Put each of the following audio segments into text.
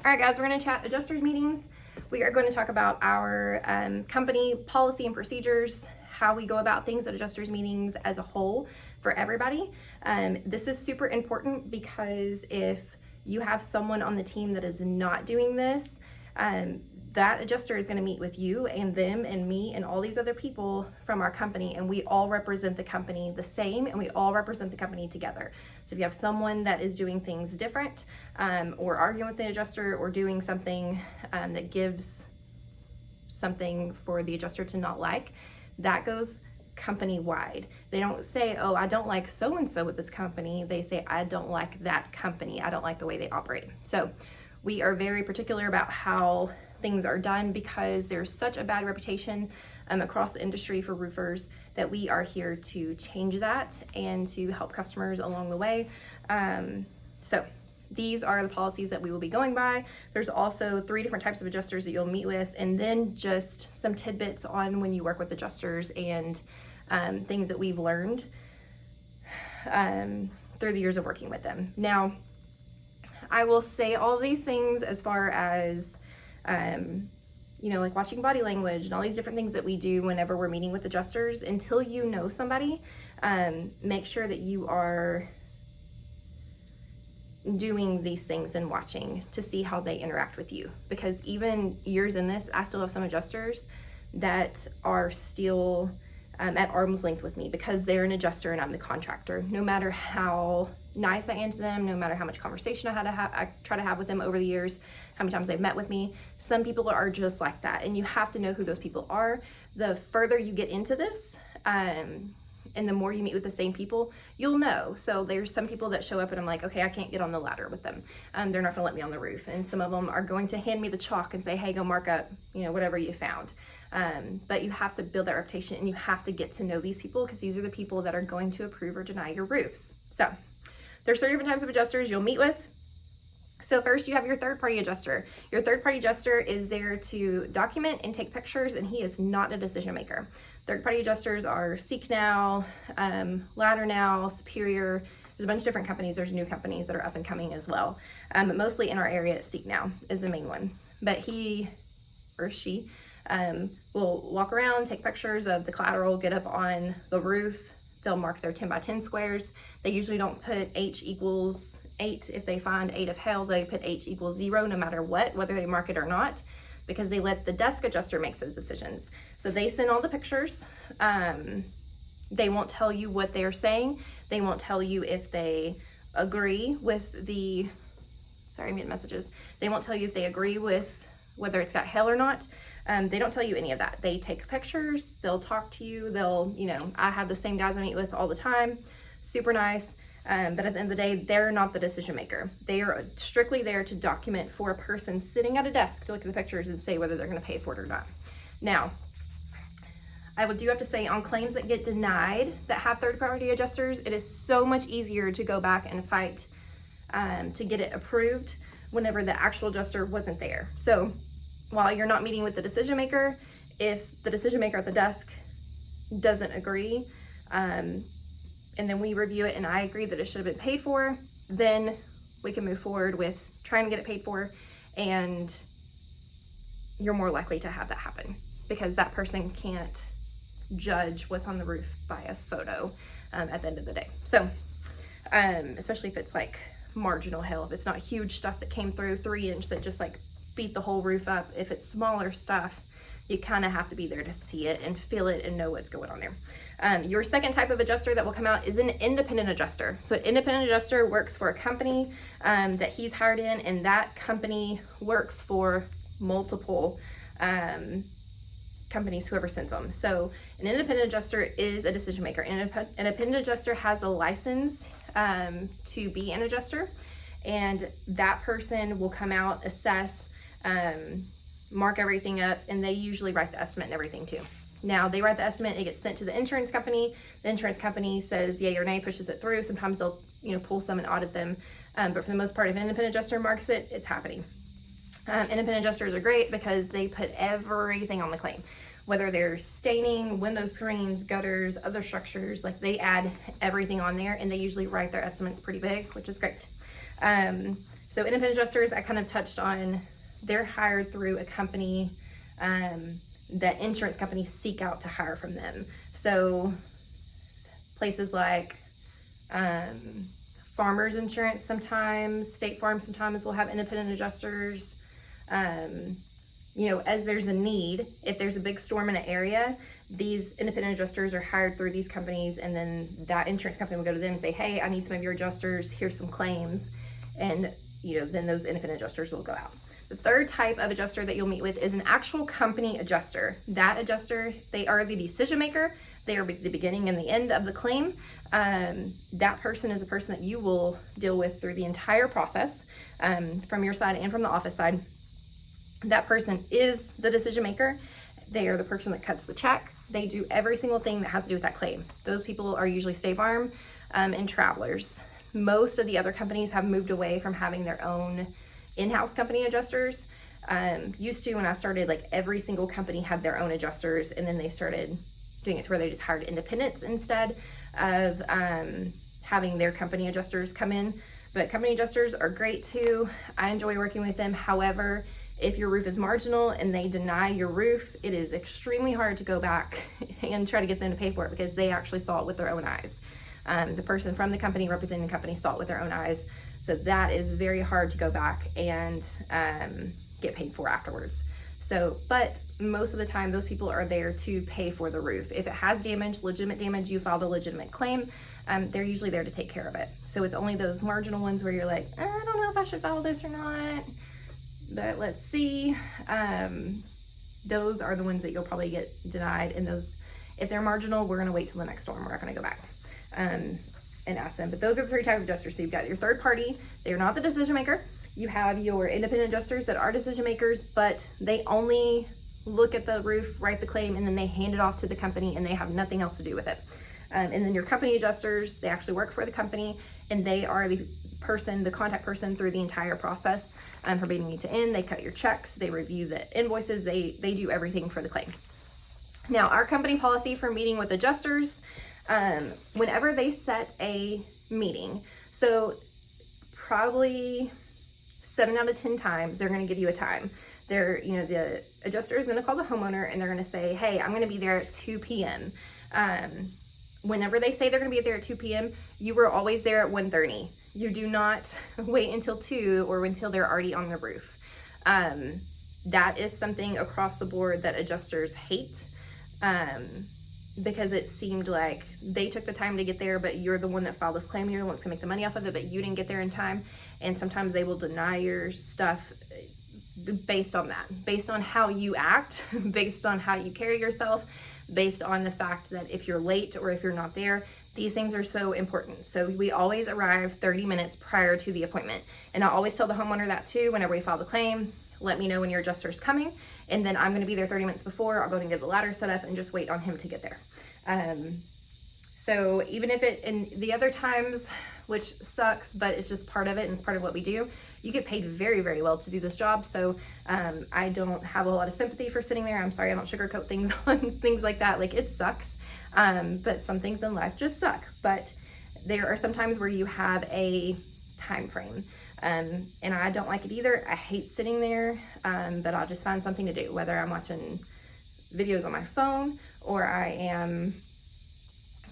All right, guys, we're going to chat adjusters meetings. We are going to talk about our company policy and procedures, how we go about things at adjusters meetings as a whole for everybody. This is super important because if you have someone on the team that is not doing this, that adjuster is going to meet with you and them and me and all these other people from our company, and we all represent the company the same, and we all represent the company together. So if you have someone that is doing things different, or arguing with the adjuster, or doing something that gives something for the adjuster to not like, that goes company wide. They don't say, oh, I don't like so and so with this company. They say, I don't like that company. I don't like the way they operate. So we are very particular about how things are done because there's such a bad reputation across the industry for roofers that we are here to change that and to help customers along the way. So these are the policies that we will be going by. There's also 3 different types of adjusters that you'll meet with, and then just some tidbits on when you work with adjusters and things that we've learned through the years of working with them. Now, I will say all these things as far as like watching body language and all these different things that we do whenever we're meeting with adjusters. Until you know somebody, make sure that you are doing these things and watching to see how they interact with you. Because even years in this, I still have some adjusters that are still at arm's length with me because they're an adjuster and I'm the contractor. No matter how nice I am to them, no matter how much conversation I try to have with them over the years, how many times they've met with me, some people are just like that, and you have to know who those people are. The further you get into this, and the more you meet with the same people, you'll know. So there's some people that show up and I'm like, okay, I can't get on the ladder with them. They're not gonna let me on the roof. And some of them are going to hand me the chalk and say, hey, go mark up, whatever you found. But you have to build that reputation, and you have to get to know these people because these are the people that are going to approve or deny your roofs. So there's 3 different types of adjusters you'll meet with. So first you have your third-party adjuster. Your third-party adjuster is there to document and take pictures, and he is not a decision maker. Third-party adjusters are SeekNow, LadderNow, Superior. There's a bunch of different companies. There's new companies that are up and coming as well. Mostly in our area, SeekNow is the main one. But he or she will walk around, take pictures of the collateral, get up on the roof. They'll mark their 10 by 10 squares. They usually don't put H equals 8. If they find 8 of hell, they put H equals 0 no matter what, whether they mark it or not, because they let the desk adjuster make those decisions. So they send all the pictures. They won't tell you what they're saying. They won't tell you if they agree with the, sorry, mute messages. They won't tell you if they agree with whether it's got hell or not. They don't tell you any of that. They take pictures, they'll talk to you, they'll, I have the same guys I meet with all the time, super nice. But at the end of the day, they're not the decision maker. They are strictly there to document for a person sitting at a desk to look at the pictures and say whether they're going to pay for it or not. Now, I do have to say, on claims that get denied that have third-party adjusters, it is so much easier to go back and fight to get it approved whenever the actual adjuster wasn't there. So while you're not meeting with the decision maker, if the decision maker at the desk doesn't agree, and then we review it and I agree that it should have been paid for, then we can move forward with trying to get it paid for, and you're more likely to have that happen because that person can't judge what's on the roof by a photo at the end of the day. So especially if it's like marginal hail, if it's not huge stuff that came through 3-inch that just like beat the whole roof up, if it's smaller stuff, you kind of have to be there to see it and feel it and know what's going on there. Your second type of adjuster that will come out is an independent adjuster. So an independent adjuster works for a company that he's hired in, and that company works for multiple companies, whoever sends them. So an independent adjuster is a decision maker. An independent adjuster has a license to be an adjuster, and that person will come out, assess, mark everything up, and they usually write the estimate and everything too. Now they write the estimate, it gets sent to the insurance company. The insurance company says yay or nay, pushes it through. Sometimes they'll pull some and audit them, but for the most part, if an independent adjuster marks it, it's happening. Independent adjusters are great because they put everything on the claim, whether they're staining, window screens, gutters, other structures, like they add everything on there, and they usually write their estimates pretty big, which is great. So independent adjusters, I kind of touched on, they're hired through a company that insurance companies seek out to hire from them. So places like Farmers Insurance sometimes, State Farm sometimes will have independent adjusters. You know, as there's a need, if there's a big storm in an area, these independent adjusters are hired through these companies, and then that insurance company will go to them and say, hey, I need some of your adjusters, here's some claims, and you know, then those independent adjusters will go out. The third type of adjuster that you'll meet with is an actual company adjuster. That adjuster, they are the decision maker. They are the beginning and the end of the claim. That person is a person that you will deal with through the entire process, from your side and from the office side. That person is the decision maker. They are the person that cuts the check. They do every single thing that has to do with that claim. Those people are usually State Farm and Travelers. Most of the other companies have moved away from having their own in-house company adjusters. Used to, when I started, like every single company had their own adjusters, and then they started doing it to where they just hired independents instead of having their company adjusters come in. But company adjusters are great too. I enjoy working with them. However, if your roof is marginal and they deny your roof, it is extremely hard to go back and try to get them to pay for it, because they actually saw it with their own eyes. The person from the company representing the company saw it with their own eyes. So that is very hard to go back and get paid for afterwards. So, but most of the time, those people are there to pay for the roof. If it has damage, legitimate damage, you filed a legitimate claim, they're usually there to take care of it. So it's only those marginal ones where you're like, I don't know if I should file this or not, but let's see. Those are the ones that you'll probably get denied. And those, if they're marginal, we're gonna wait till the next storm. We're not gonna go back and ask them. But those are the three types of adjusters. So you've got your third party, they're not the decision maker. You have your independent adjusters that are decision makers, but they only look at the roof, write the claim, and then they hand it off to the company, and they have nothing else to do with it. And then your company adjusters, they actually work for the company, and they are the person, the contact person through the entire process, from beginning to end. They cut your checks, they review the invoices, they do everything for the claim. Now, our company policy for meeting with adjusters, whenever they set a meeting, so probably 7 out of 10 times, they're going to give you a time. They're, you know, the adjuster is going to call the homeowner, and they're going to say, hey, I'm going to be there at 2 p.m. Whenever they say they're going to be there at 2 p.m., you were always there at 1:30. You do not wait until 2 or until they're already on the roof. That is something across the board that adjusters hate, because it seemed like they took the time to get there, but you're the one that filed this claim, you're the one that's going to make the money off of it, but you didn't get there in time. And sometimes they will deny your stuff based on that, based on how you act, based on how you carry yourself, based on the fact that if you're late or if you're not there. These things are so important. So we always arrive 30 minutes prior to the appointment. And I always tell the homeowner that too, whenever we file the claim, let me know when your adjuster's coming, and then I'm gonna be there 30 minutes before. I'll go and get the ladder set up and just wait on him to get there. So even if it, and the other times, which sucks, but it's just part of it and it's part of what we do, you get paid very, very well to do this job. So I don't have a lot of sympathy for sitting there. I'm sorry, I don't sugarcoat things on things like that. Like, it sucks, but some things in life just suck. But there are some times where you have a time frame, and I don't like it either. I hate sitting there, but I'll just find something to do, whether I'm watching videos on my phone, or I am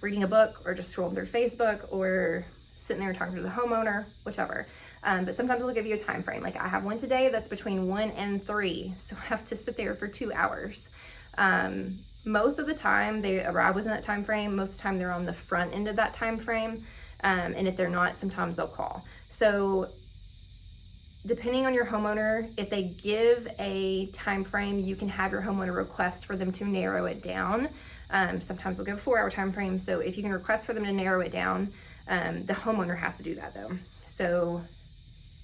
reading a book, or just scrolling through Facebook, or sitting there talking to the homeowner, whichever. But sometimes they'll give you a time frame. Like, I have one today that's between 1 and 3, so I have to sit there for 2 hours. Most of the time they arrive within that time frame. Most of the time they're on the front end of that time frame, and if they're not, sometimes they'll call. So depending on your homeowner, if they give a time frame, you can have your homeowner request for them to narrow it down. Sometimes they'll give a 4-hour time frame. So if you can request for them to narrow it down, the homeowner has to do that though. So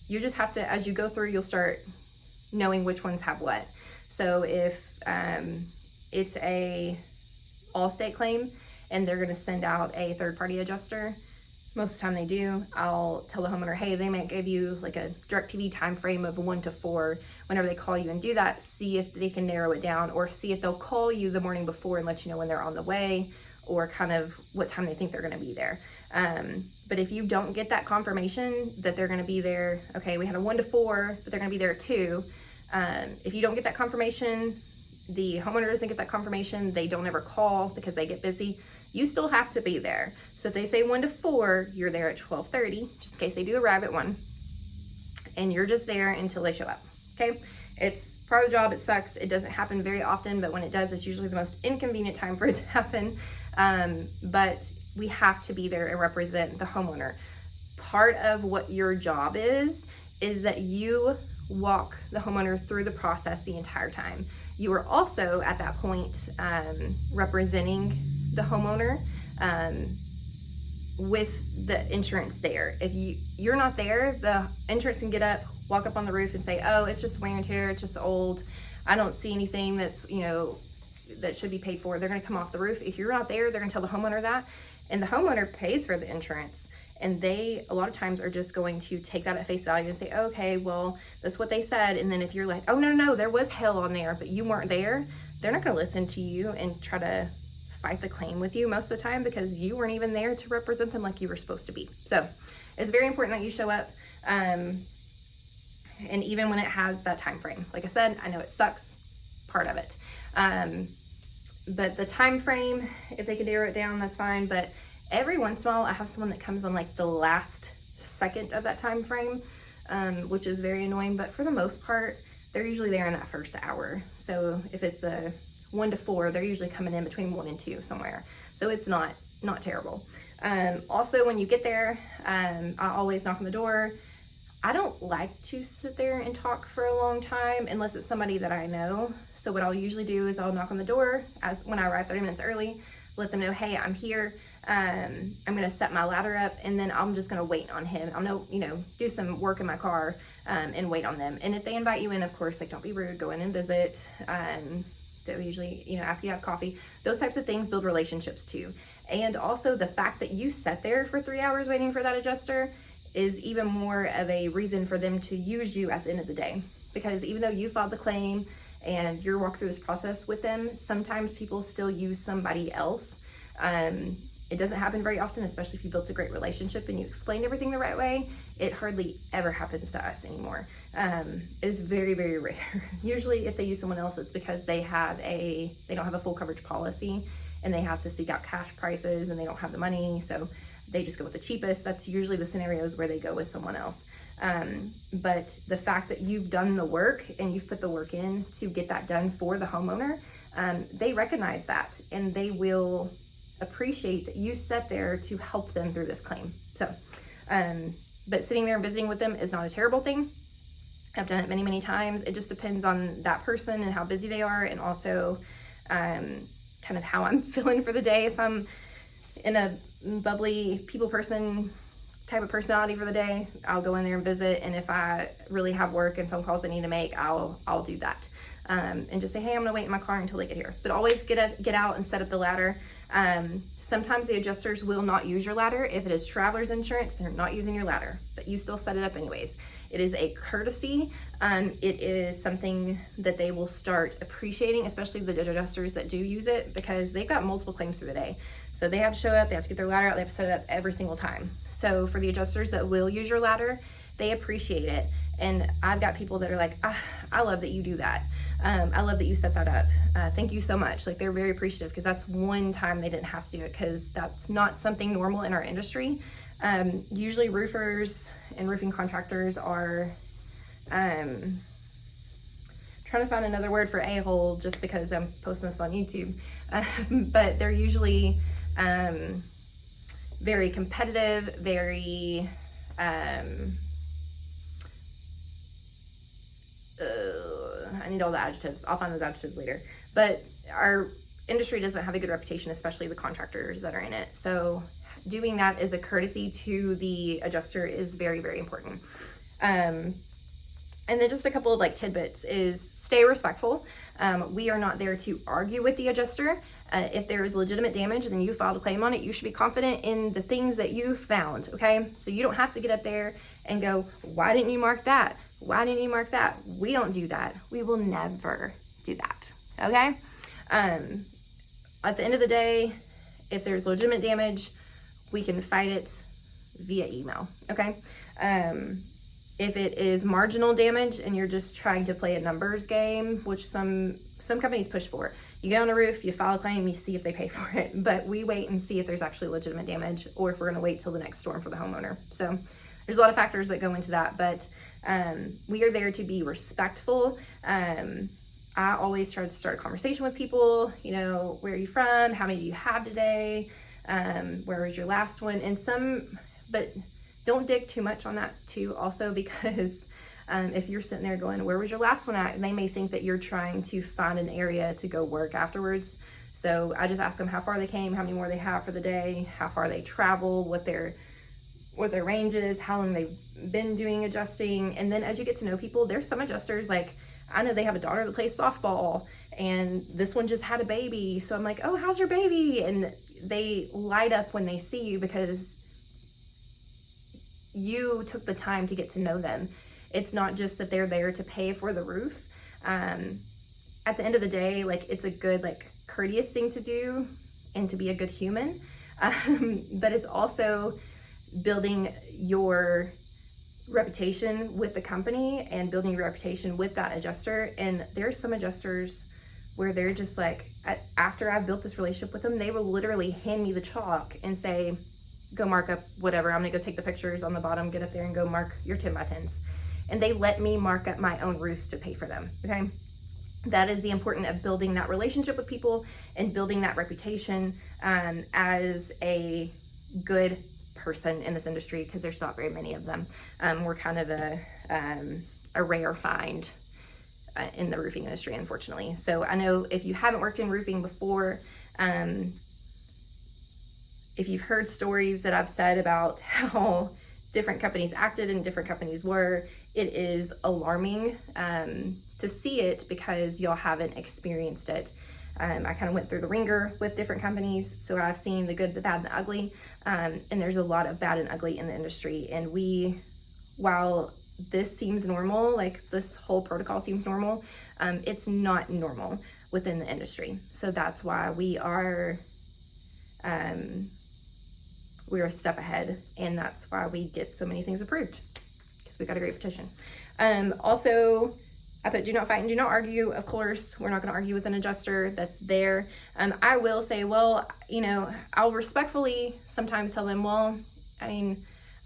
you just have to, as you go through, you'll start knowing which ones have what. So if it's a Allstate claim and they're gonna send out a third-party adjuster, most of the time they do, I'll tell the homeowner, hey, they might give you like a DirecTV time frame of 1 to 4. Whenever they call you and do that, see if they can narrow it down, or see if they'll call you the morning before and let you know when they're on the way, or kind of what time they think they're gonna be there. But if you don't get that confirmation that they're going to be there, okay, we had a 1 to 4, but they're going to be there at 2. If you don't get that confirmation, the homeowner doesn't get that confirmation, they don't ever call because they get busy, you still have to be there. So if they say 1 to 4, you're there at 12:30, just in case they do arrive at 1, and you're just there until they show up, okay? It's part of the job, it sucks, it doesn't happen very often, but when it does, it's usually the most inconvenient time for it to happen. But we have to be there and represent the homeowner. Part of what your job is that you walk the homeowner through the process the entire time. You are also at that point representing the homeowner with the insurance there. If you're not there, the insurance can get up, walk up on the roof and say, oh, it's just wear and tear, it's just old, I don't see anything that's, that should be paid for. They're going to come off the roof. If you're not there, they're going to tell the homeowner that, and the homeowner pays for the insurance, and they a lot of times are just going to take that at face value and say, okay, well, that's what they said. And then if you're like, oh, no, there was hail on there, but you weren't there, they're not going to listen to you and try to fight the claim with you most of the time, because you weren't even there to represent them like you were supposed to be. So it's very important that you show up, and even when it has that time frame. Like I said, I know it sucks, part of it, but the time frame, if they can narrow it down, that's fine. But every once in a while I have someone that comes on like the last second of that time frame, which is very annoying, but for the most part they're usually there in that first hour. So if it's a 1 to 4, they're usually coming in between 1 and 2 somewhere, so it's not terrible. Also, when you get there, I always knock on the door. I don't like to sit there and talk for a long time unless it's somebody that I know. So what I'll usually do is I'll knock on the door when I arrive 30 minutes early, let them know, hey, I'm here. I'm gonna set my ladder up, and then I'm just gonna wait on him. I'll do some work in my car and wait on them. And if they invite you in, of course, like, don't be rude, go in and visit. They'll usually, ask you to have coffee. Those types of things build relationships too. And also the fact that you sat there for 3 hours waiting for that adjuster is even more of a reason for them to use you at the end of the day. Because even though you filed the claim and you're walking through this process with them, sometimes people still use somebody else. It doesn't happen very often, especially if you built a great relationship and you explained everything the right way. It hardly ever happens to us anymore. It is very, very rare. Usually if they use someone else, it's because they don't have a full coverage policy and they have to seek out cash prices and they don't have the money, so they just go with the cheapest. That's usually the scenarios where they go with someone else. But the fact that you've done the work and you've put the work in to get that done for the homeowner, they recognize that and they will appreciate that you sat there to help them through this claim. So, but sitting there and visiting with them is not a terrible thing. I've done it many, many times. It just depends on that person and how busy they are, and also kind of how I'm feeling for the day. If I'm in a bubbly people person type of personality for the day, I'll go in there and visit. And if I really have work and phone calls I need to make, I'll do that. And just say, hey, I'm gonna wait in my car until they get here. But always get out and set up the ladder. Sometimes the adjusters will not use your ladder. If it is traveler's insurance, they're not using your ladder, but you still set it up anyways. It is a courtesy. It is something that they will start appreciating, especially the adjusters that do use it, because they've got multiple claims through the day. So they have to show up, they have to get their ladder out, they have to set it up every single time. So for the adjusters that will use your ladder, they appreciate it. And I've got people that are like, I love that you do that. I love that you set that up. Thank you so much. Like, they're very appreciative, because that's one time they didn't have to do it, because that's not something normal in our industry. Usually roofers and roofing contractors are, trying to find another word for a-hole just because I'm posting this on YouTube, but they're usually very competitive, very, I need all the adjectives. I'll find those adjectives later. But our industry doesn't have a good reputation, especially the contractors that are in it. So doing that as a courtesy to the adjuster is very, very important. And then just a couple of like tidbits is stay respectful. We are not there to argue with the adjuster. If there is legitimate damage, then you filed a claim on it. You should be confident in the things that you found, okay? So you don't have to get up there and go, why didn't you mark that? Why didn't you mark that? We don't do that. We will never do that, okay? At the end of the day, if there's legitimate damage, we can fight it via email, okay? If it is marginal damage and you're just trying to play a numbers game, which some companies push for, you get on a roof, you file a claim, you see if they pay for it. But we wait and see if there's actually legitimate damage, or if we're going to wait till the next storm for the homeowner. So there's a lot of factors that go into that, but we are there to be respectful. I always try to start a conversation with people, you know, where are you from? How many do you have today? Where was your last one? But don't dig too much on that too also, because if you're sitting there going, where was your last one at? They may think that you're trying to find an area to go work afterwards. So I just ask them how far they came, how many more they have for the day, how far they travel, what their range is, how long they've been doing adjusting. And then as you get to know people, there's some adjusters, like, I know they have a daughter that plays softball, and this one just had a baby. So I'm like, oh, how's your baby? And they light up when they see you because you took the time to get to know them. It's not just that they're there to pay for the roof. At the end of the day, like, it's a good, like, courteous thing to do and to be a good human. But it's also building your reputation with the company and building your reputation with that adjuster. And there's some adjusters where they're just like, after I've built this relationship with them, they will literally hand me the chalk and say, go mark up whatever. I'm gonna go take the pictures on the bottom, get up there and go mark your 10 by 10s. And they let me mark up my own roofs to pay for them, okay? That is the importance of building that relationship with people and building that reputation as a good person in this industry, because there's not very many of them. We're kind of a rare find in the roofing industry, unfortunately. So I know if you haven't worked in roofing before, if you've heard stories that I've said about how different companies acted and different companies were, it is alarming to see it because y'all haven't experienced it. I kind of went through the ringer with different companies, so I've seen the good, the bad, and the ugly, and there's a lot of bad and ugly in the industry. And while this seems normal, like this whole protocol seems normal, it's not normal within the industry. So that's why we are a step ahead, and that's why we get so many things approved, because we got a great petition. Also, I put do not fight and do not argue. Of course, we're not going to argue with an adjuster that's there. I will say, well, you know, I'll respectfully sometimes tell them, well, I mean,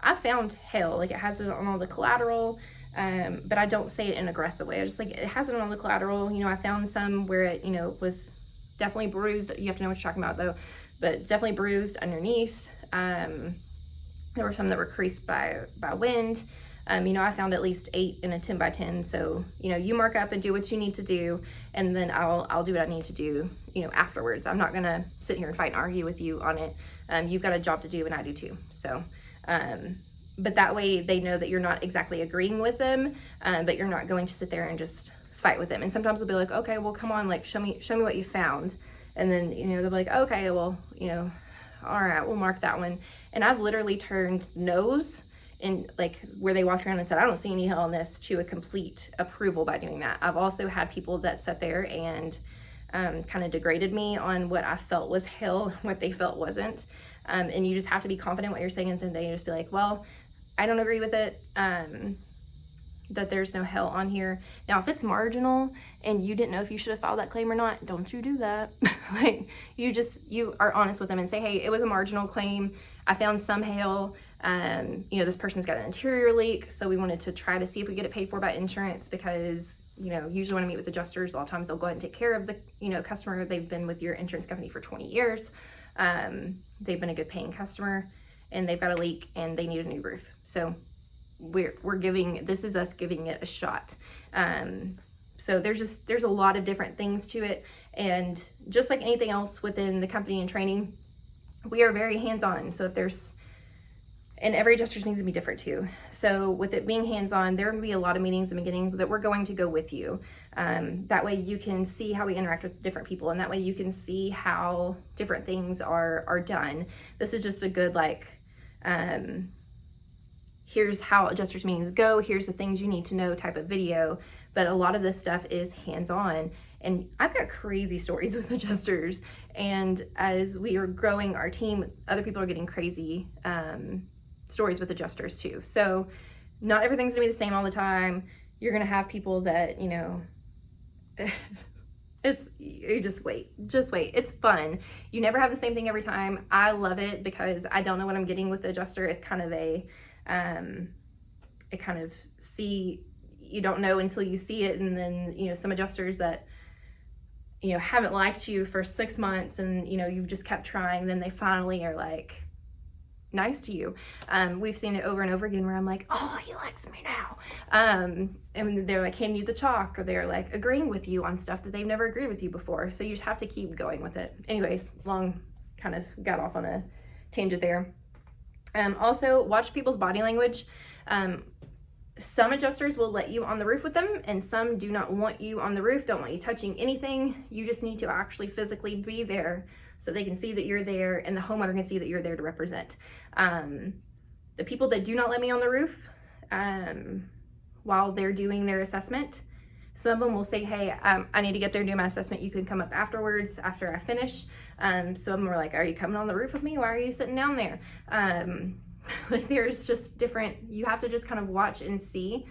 I found hail, like it has it on all the collateral, but I don't say it in an aggressive way. I just like, it has it on the collateral. You know, I found some where it, you know, was definitely bruised. You have to know what you're talking about though, but definitely bruised underneath. There were some that were creased by wind. You know, I found at least 8 in a 10 by 10. So, you know, you mark up and do what you need to do, and then I'll do what I need to do, you know, afterwards. I'm not gonna sit here and fight and argue with you on it. You've got a job to do, and I do too. So, but that way they know that you're not exactly agreeing with them, but you're not going to sit there and just fight with them. And sometimes they'll be like, okay, well, come on, like, show me what you found. And then, you know, they'll be like, okay, well, you know, all right, we'll mark that one. And I've literally turned no's, and like where they walked around and said, I don't see any hail on this, to a complete approval by doing that. I've also had people that sat there and kind of degraded me on what I felt was hail, what they felt wasn't. And you just have to be confident what you're saying, and then they just be like, well, I don't agree with it, that there's no hail on here. Now, if it's marginal and you didn't know if you should have filed that claim or not, don't you do that. Like, you are honest with them and say, hey, it was a marginal claim. I found some hail. You know, this person's got an interior leak, so we wanted to try to see if we get it paid for by insurance, because, you know, usually when I meet with adjusters, a lot of times they'll go ahead and take care of the, you know, customer. They've been with your insurance company for 20 years. They've been a good paying customer, and they've got a leak and they need a new roof. So this is us giving it a shot. So there's a lot of different things to it. And just like anything else within the company and training, we are very hands-on. So and every adjuster's meetings can be different too. So with it being hands-on, there will be a lot of meetings in the beginning that we're going to go with you. That way you can see how we interact with different people, and that way you can see how different things are done. This is just a good, like, here's how adjusters meetings go, here's the things you need to know type of video. But a lot of this stuff is hands-on, and I've got crazy stories with adjusters. And as we are growing our team, other people are getting crazy stories with adjusters too. So not everything's gonna be the same all the time. You're gonna have people that, you know, you just wait. It's fun. You never have the same thing every time. I love it because I don't know what I'm getting with the adjuster. It's kind of you don't know until you see it. And then, you know, some adjusters that, you know, haven't liked you for 6 months and, you know, you've just kept trying, then they finally are like nice to you. We've seen it over and over again where I'm like, oh, he likes me now. And they're like handing you the chalk, or they're like agreeing with you on stuff that they've never agreed with you before. So you just have to keep going with it. Anyways, kind of got off on a tangent there. Also watch people's body language. Some adjusters will let you on the roof with them, and some do not want you on the roof, don't want you touching anything. You just need to actually physically be there so they can see that you're there and the homeowner can see that you're there to represent. The people that do not let me on the roof while they're doing their assessment, some of them will say, hey, I need to get there and do my assessment. You can come up afterwards after I finish. Some of them are like, are you coming on the roof with me? Why are you sitting down there? Like there's just different, you have to just kind of watch and see.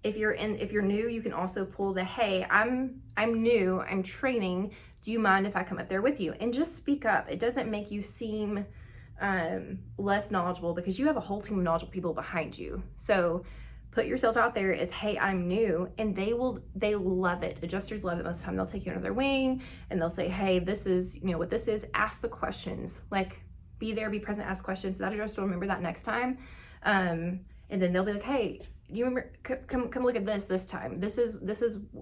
If you're new, you can also pull the, hey, I'm new, I'm training. Do you mind if I come up there with you? And just speak up. It doesn't make you seem less knowledgeable, because you have a whole team of knowledgeable people behind you. So put yourself out there as, hey, I'm new, and they love it. Adjusters love it most of the time. They'll take you under their wing and they'll say, hey, this is, you know, what this is. Ask the questions. Like, be there, be present, ask questions. That adjuster will remember that next time. And then they'll be like, hey, do you remember, come look at this time. This is,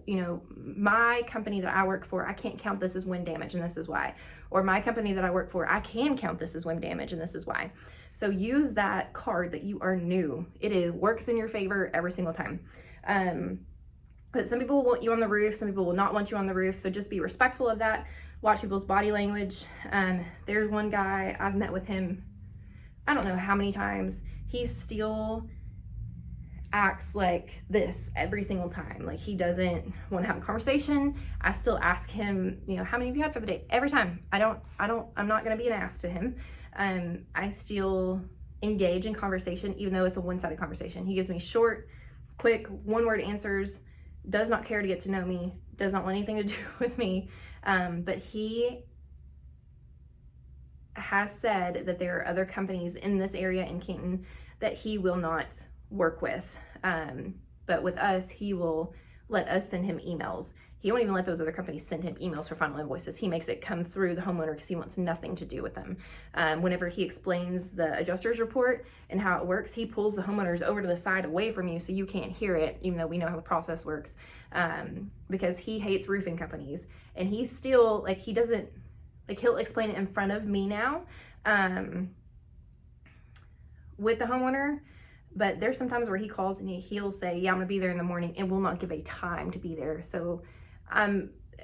you know, my company that I work for, I can't count this as wind damage and this is why. Or my company that I work for, I can count this as wind damage and this is why. So use that card that you are new. Works in your favor every single time. But some people will want you on the roof, some people will not want you on the roof. So just be respectful of that. Watch people's body language. There's one guy, I've met with him, I don't know how many times. He still acts like this every single time. Like, he doesn't want to have a conversation. I still ask him, you know, how many have you had for the day? Every time. I'm not going to be an ass to him. I still engage in conversation, even though it's a one-sided conversation. He gives me short, quick, one-word answers, does not care to get to know me, does not want anything to do with me. But he has said that there are other companies in this area in Canton that he will not work with. But with us, he will let us send him emails. He won't even let those other companies send him emails for final invoices. He makes it come through the homeowner because he wants nothing to do with them. Whenever he explains the adjuster's report and how it works, he pulls the homeowners over to the side away from you so you can't hear it, even though we know how the process works, because he hates roofing companies. And he's still, like, he doesn't, like, he'll explain it in front of me now with the homeowner. But there's some times where he calls and he'll say, yeah, I'm gonna be there in the morning, and will not give a time to be there. So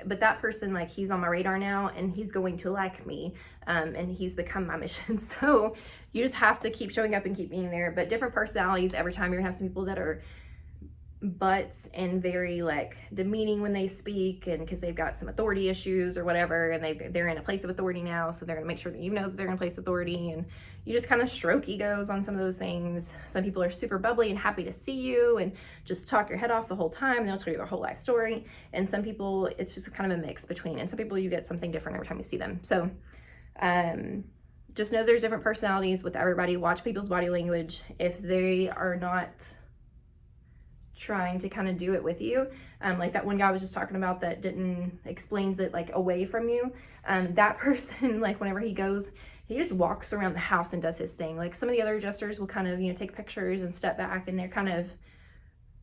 but that person, like, he's on my radar now and he's going to like me, and he's become my mission. So you just have to keep showing up and keep being there. But different personalities every time. You're gonna have some people that are butts and very, like, demeaning when they speak, and because they've got some authority issues or whatever, and they're in a place of authority now, so they're gonna make sure that you know that they're in a place of authority, and you just kind of stroke egos on some of those things. Some people are super bubbly and happy to see you and just talk your head off the whole time. They'll tell you their whole life story. And some people, it's just kind of a mix between. And some people, you get something different every time you see them. So just know there's different personalities with everybody. Watch people's body language. If they are not trying to kind of do it with you, like that one guy I was just talking about that explains it, like, away from you, that person, like, whenever he goes, he just walks around the house and does his thing. Like, some of the other adjusters will kind of, you know, take pictures and step back, and they're kind of,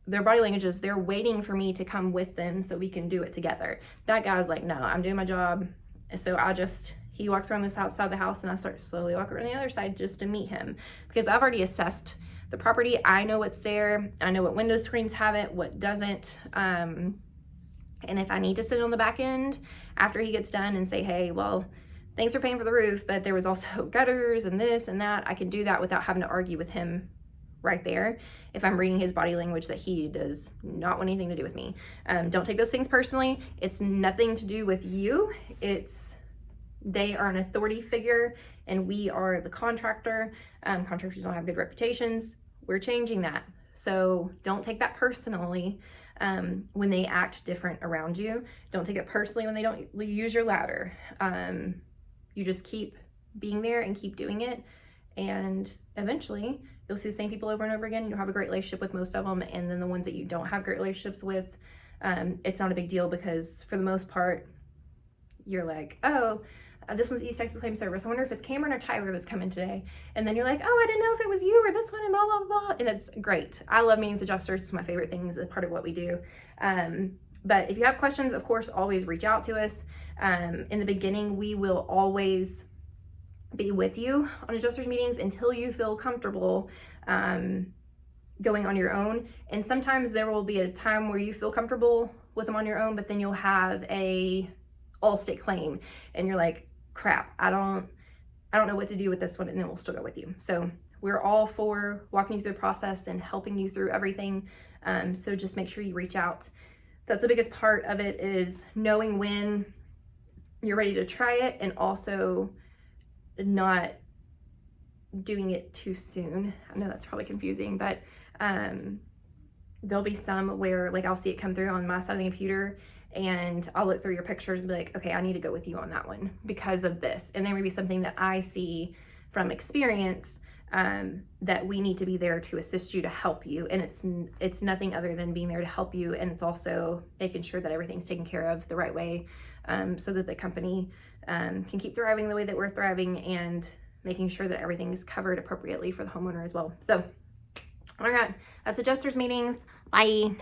their body language is they're waiting for me to come with them so we can do it together. That guy's like, no, I'm doing my job. And so he walks around this outside of the house, and I start slowly walking around the other side just to meet him, because I've already assessed the property. I know what's there. I know what window screens have it, what doesn't. And if I need to sit on the back end after he gets done and say, hey, well, thanks for paying for the roof, but there was also gutters and this and that, I can do that without having to argue with him right there if I'm reading his body language that he does not want anything to do with me. Don't take those things personally. It's nothing to do with you. It's They are an authority figure and we are the contractor. Contractors don't have good reputations. We're changing that. So don't take that personally when they act different around you. Don't take it personally when they don't use your ladder. You just keep being there and keep doing it. And eventually you'll see the same people over and over again. You'll have a great relationship with most of them. And then the ones that you don't have great relationships with, it's not a big deal because for the most part, you're like, oh, this one's East Texas Claim Service. I wonder if it's Cameron or Tyler that's coming today. And then you're like, oh, I didn't know if it was you or this one and blah, blah, blah. And it's great. I love meeting with adjusters. It's my favorite things. It's part of what we do. But if you have questions, of course, always reach out to us. In the beginning, we will always be with you on adjusters meetings until you feel comfortable going on your own. And sometimes there will be a time where you feel comfortable with them on your own, but then you'll have a all-state claim and you're like, crap, I don't know what to do with this one, and then we'll still go with you. So we're all for walking you through the process and helping you through everything. So just make sure you reach out. That's the biggest part of it, is knowing when you're ready to try it and also not doing it too soon. I know that's probably confusing, but there'll be some where like I'll see it come through on my side of the computer and I'll look through your pictures and be like, okay, I need to go with you on that one because of this. And there may be something that I see from experience that we need to be there to assist you, to help you. And it's nothing other than being there to help you. And it's also making sure that everything's taken care of the right way so that the company can keep thriving the way that we're thriving, and making sure that everything is covered appropriately for the homeowner as well. So, all right, that's adjusters meetings. Bye.